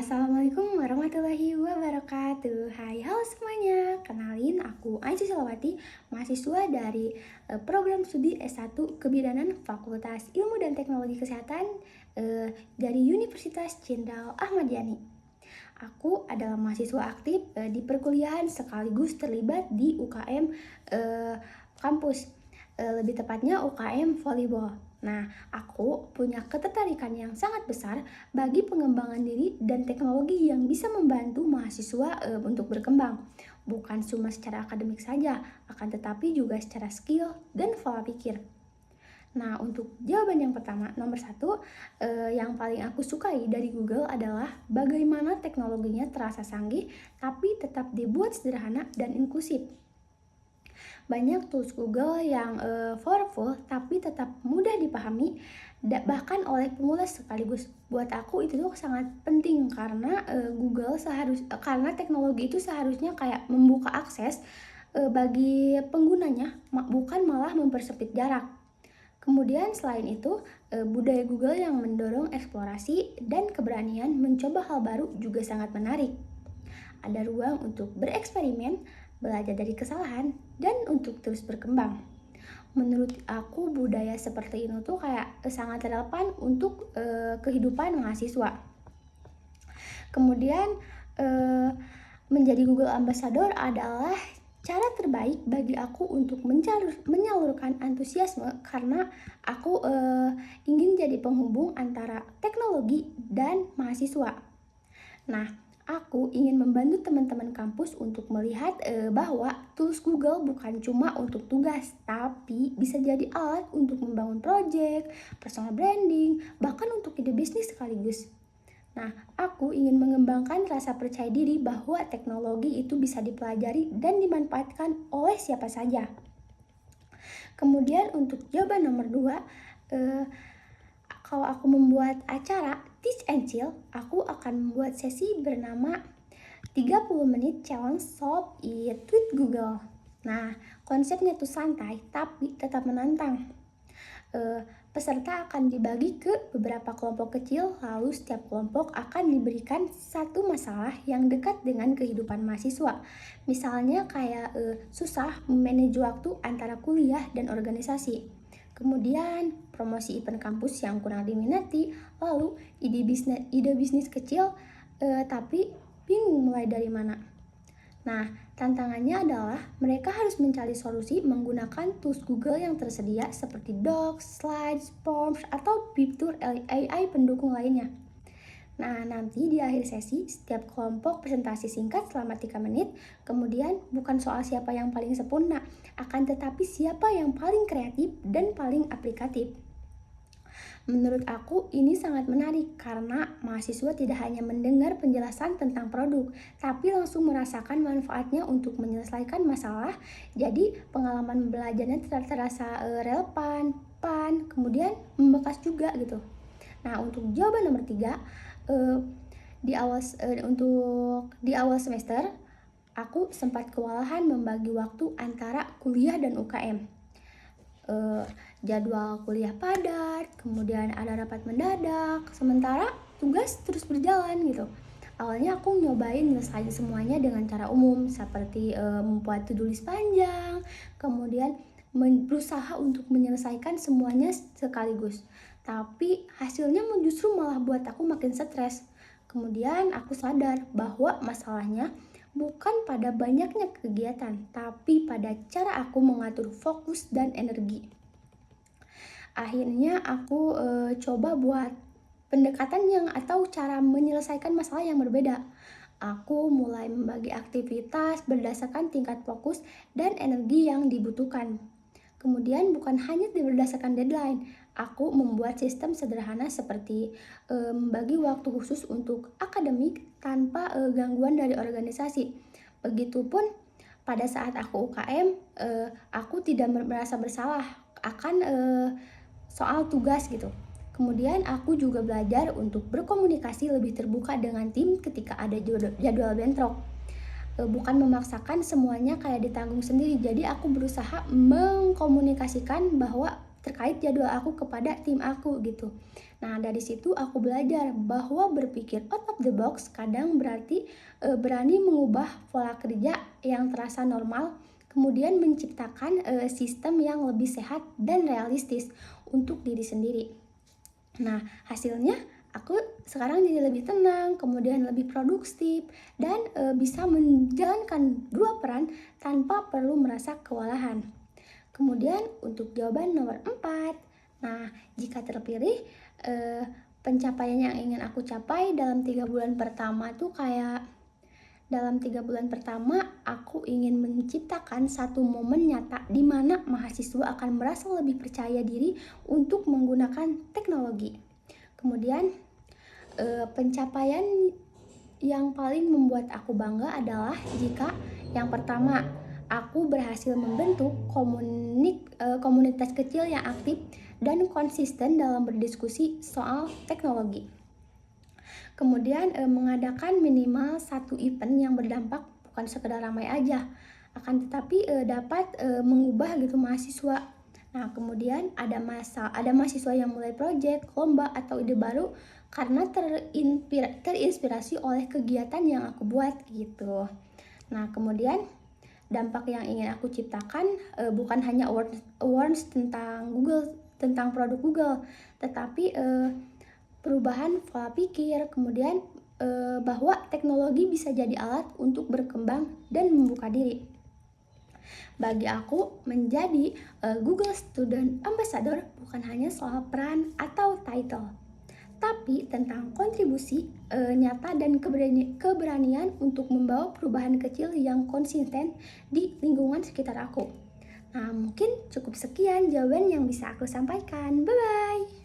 Assalamualaikum warahmatullahi wabarakatuh. Hai, halo semuanya. Kenalin, aku Aisyah Silawati, mahasiswa dari program studi S1 Kebidanan Fakultas Ilmu dan Teknologi Kesehatan dari Universitas Jenderal Ahmad Yani. Aku adalah mahasiswa aktif di perkuliahan sekaligus terlibat di UKM kampus, lebih tepatnya UKM Volleyball. Nah, aku punya ketertarikan yang sangat besar bagi pengembangan diri dan teknologi yang bisa membantu mahasiswa untuk berkembang. Bukan cuma secara akademik saja, akan tetapi juga secara skill dan pola pikir. Nah, untuk jawaban yang pertama, nomor satu, yang paling aku sukai dari Google adalah bagaimana teknologinya terasa canggih, tapi tetap dibuat sederhana dan inklusif. Banyak tools Google yang powerful tapi tetap mudah dipahami bahkan oleh pemula sekaligus. Buat aku itu tuh sangat penting karena karena teknologi itu seharusnya kayak membuka akses bagi penggunanya, bukan malah mempersempit jarak. Kemudian selain itu, budaya Google yang mendorong eksplorasi dan keberanian mencoba hal baru juga sangat menarik. Ada ruang untuk bereksperimen, belajar dari kesalahan, dan untuk terus berkembang. Menurut aku budaya seperti ini tuh kayak sangat relevan untuk kehidupan mahasiswa. Kemudian menjadi Google Ambassador adalah cara terbaik bagi aku untuk menyalurkan antusiasme karena aku ingin jadi penghubung antara teknologi dan mahasiswa. Nah, aku ingin membantu teman-teman kampus untuk melihat bahwa tools Google bukan cuma untuk tugas, tapi bisa jadi alat untuk membangun project, personal branding, bahkan untuk ide bisnis sekaligus. Nah, aku ingin mengembangkan rasa percaya diri bahwa teknologi itu bisa dipelajari dan dimanfaatkan oleh siapa saja. Kemudian untuk jawaban nomor 2, kalau aku membuat acara Teach and Chill, aku akan membuat sesi bernama 30 menit challenge solve it with Google. Nah, konsepnya tuh santai tapi tetap menantang. Peserta akan dibagi ke beberapa kelompok kecil, lalu setiap kelompok akan diberikan satu masalah yang dekat dengan kehidupan mahasiswa. Misalnya kayak susah memanage waktu antara kuliah dan organisasi. Kemudian promosi event kampus yang kurang diminati, lalu ide bisnis kecil tapi bingung mulai dari mana. Nah, tantangannya adalah mereka harus mencari solusi menggunakan tools Google yang tersedia seperti Docs, Slides, Forms, atau fitur AI pendukung lainnya. Nah, nanti di akhir sesi, setiap kelompok presentasi singkat selama 3 menit, kemudian bukan soal siapa yang paling sempurna, akan tetapi siapa yang paling kreatif dan paling aplikatif. Menurut aku ini sangat menarik karena mahasiswa tidak hanya mendengar penjelasan tentang produk, tapi langsung merasakan manfaatnya untuk menyelesaikan masalah. Jadi pengalaman belajarnya terasa relevan, fun, kemudian membekas juga gitu. Nah, untuk jawaban nomor 3, di awal semester aku sempat kewalahan membagi waktu antara kuliah dan UKM. Jadwal kuliah padat, kemudian ada rapat mendadak, sementara tugas terus berjalan gitu. Awalnya aku nyobain nyelesain semuanya dengan cara umum seperti membuat to-do list panjang, kemudian berusaha untuk menyelesaikan semuanya sekaligus. Tapi hasilnya justru malah buat aku makin stres. Kemudian aku sadar bahwa masalahnya bukan pada banyaknya kegiatan, tapi pada cara aku mengatur fokus dan energi. Akhirnya aku coba buat pendekatan atau cara menyelesaikan masalah yang berbeda. Aku mulai membagi aktivitas berdasarkan tingkat fokus dan energi yang dibutuhkan. Kemudian bukan hanya berdasarkan deadline, aku membuat sistem sederhana seperti membagi waktu khusus untuk akademik tanpa gangguan dari organisasi. Begitupun pada saat aku UKM, aku tidak merasa bersalah akan soal tugas gitu. Kemudian aku juga belajar untuk berkomunikasi lebih terbuka dengan tim ketika ada jadwal bentrok. Bukan memaksakan semuanya kayak ditanggung sendiri. Jadi aku berusaha mengkomunikasikan bahwa terkait jadwal aku kepada tim aku gitu. Nah, dari situ aku belajar bahwa berpikir out of the box kadang berarti berani mengubah pola kerja yang terasa normal, kemudian menciptakan sistem yang lebih sehat dan realistis untuk diri sendiri. Nah, hasilnya aku sekarang jadi lebih tenang, kemudian lebih produktif, dan bisa menjalankan dua peran tanpa perlu merasa kewalahan. Kemudian untuk jawaban nomor 4, nah jika terpilih, pencapaian yang ingin aku capai dalam 3 bulan pertama tuh kayak dalam 3 bulan pertama aku ingin menciptakan satu momen nyata di mana mahasiswa akan merasa lebih percaya diri untuk menggunakan teknologi. Kemudian pencapaian yang paling membuat aku bangga adalah jika yang pertama, aku berhasil membentuk komunitas kecil yang aktif dan konsisten dalam berdiskusi soal teknologi. Kemudian mengadakan minimal satu event yang berdampak, bukan sekedar ramai aja, akan tetapi dapat mengubah gitu mahasiswa. Nah, kemudian ada mahasiswa yang mulai proyek, lomba, atau ide baru karena terinspirasi oleh kegiatan yang aku buat gitu. Nah, kemudian dampak yang ingin aku ciptakan bukan hanya awards tentang produk Google, tetapi perubahan pola pikir, kemudian bahwa teknologi bisa jadi alat untuk berkembang dan membuka diri. Bagi aku, menjadi Google Student Ambassador bukan hanya soal peran atau title, tapi tentang kontribusi nyata dan keberanian untuk membawa perubahan kecil yang konsisten di lingkungan sekitar aku. Nah, mungkin cukup sekian jawaban yang bisa aku sampaikan. Bye-bye!